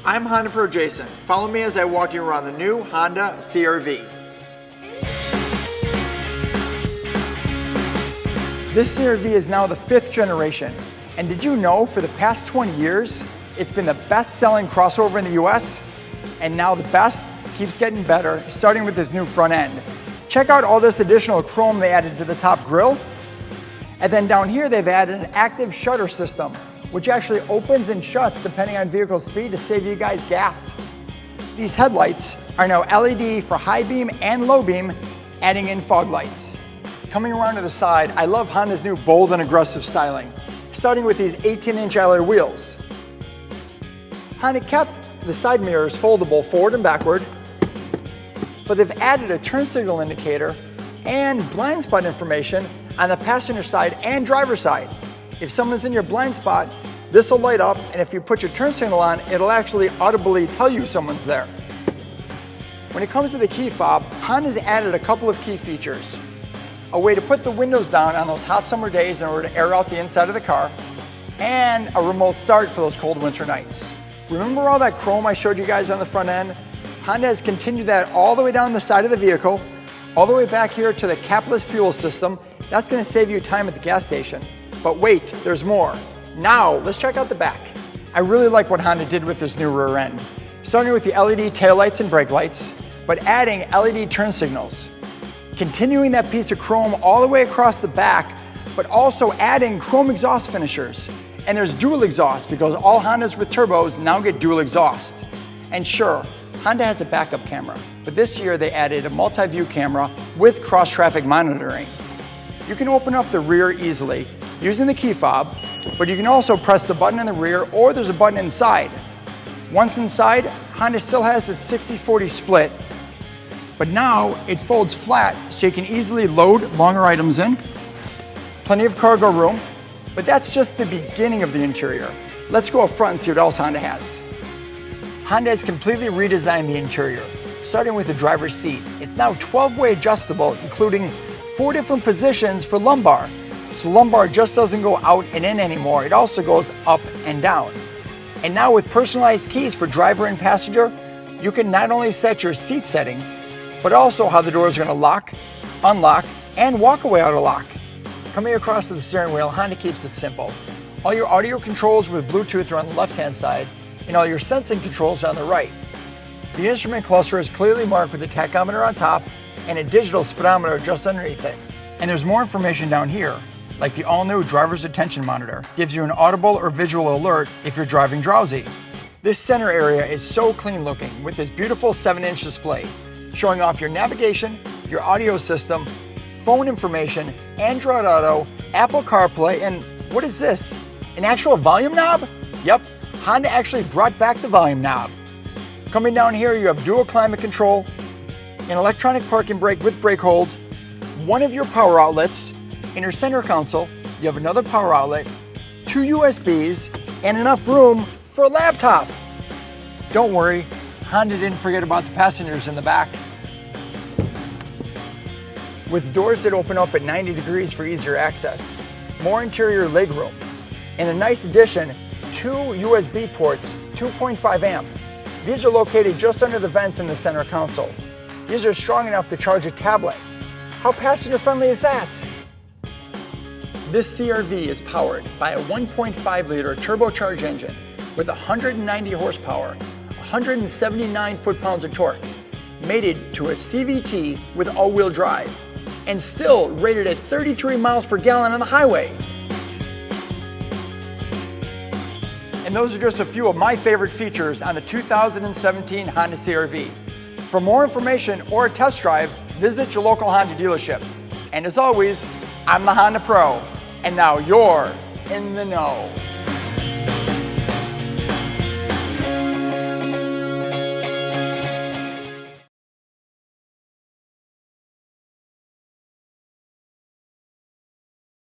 I'm Honda Pro Jason. Follow me as I walk you around the new Honda CR-V. This CR-V is now the 5th generation. And did you know for the past 20 years, it's been the best-selling crossover in the US? And now the best keeps getting better, starting with this new front end. Check out all this additional chrome they added to the top grille. And then down here, they've added an active shutter system, which actually opens and shuts depending on vehicle speed to save you guys gas. These headlights are now LED for high beam and low beam, adding in fog lights. Coming around to the side, I love Honda's new bold and aggressive styling, starting with these 18-inch alloy wheels. Honda kept the side mirrors foldable forward and backward, but they've added a turn signal indicator and blind spot information on the passenger side and driver side. If someone's in your blind spot, this will light up, and if you put your turn signal on, it'll actually audibly tell you someone's there. When it comes to the key fob, Honda's added a couple of key features. A way to put the windows down on those hot summer days in order to air out the inside of the car, and a remote start for those cold winter nights. Remember all that chrome I showed you guys on the front end? Honda has continued that all the way down the side of the vehicle, all the way back here to the capless fuel system. That's going to save you time at the gas station. But wait, there's more. Now, let's check out the back. I really like what Honda did with this new rear end. Starting with the LED taillights and brake lights, but adding LED turn signals. Continuing that piece of chrome all the way across the back, but also adding chrome exhaust finishers. And there's dual exhaust because all Hondas with turbos now get dual exhaust. And sure, Honda has a backup camera, but this year they added a multi-view camera with cross-traffic monitoring. You can open up the rear easily using the key fob, but you can also press the button in the rear, or there's a button inside. Once inside, Honda still has its 60-40 split, but now it folds flat so you can easily load longer items in. Plenty of cargo room, but that's just the beginning of the interior. Let's go up front and see what else Honda has. Honda has completely redesigned the interior, starting with the driver's seat. It's now 12-way adjustable, including 4 different positions for lumbar. So lumbar just doesn't go out and in anymore, it also goes up and down. And now with personalized keys for driver and passenger, you can not only set your seat settings, but also how the doors are going to lock, unlock, and walk away out of lock. Coming across to the steering wheel, Honda keeps it simple. All your audio controls with Bluetooth are on the left-hand side, and all your sensing controls are on the right. The instrument cluster is clearly marked with a tachometer on top and a digital speedometer just underneath it. And there's more information down here, like the all-new driver's attention monitor. Gives you an audible or visual alert if you're driving drowsy. This center area is so clean looking with this beautiful 7-inch display, showing off your navigation, your audio system, phone information, Android Auto, Apple CarPlay, and what is this? An actual volume knob? Yep, Honda actually brought back the volume knob. Coming down here, you have dual climate control, an electronic parking brake with brake hold, one of your power outlets. In your center console, you have another power outlet, 2 USBs, and enough room for a laptop. Don't worry, Honda didn't forget about the passengers in the back. With doors that open up at 90 degrees for easier access, more interior legroom, and a nice addition, 2 USB ports, 2.5 amp. These are located just under the vents in the center console. These are strong enough to charge a tablet. How passenger friendly is that? This CR-V is powered by a 1.5-liter turbocharged engine with 190 horsepower, 179 foot-pounds of torque, mated to a CVT with all-wheel drive, and still rated at 33 miles per gallon on the highway. And those are just a few of my favorite features on the 2017 Honda CR-V. For more information or a test drive, visit your local Honda dealership. And as always, I'm the Honda Pro. And now you're in the know.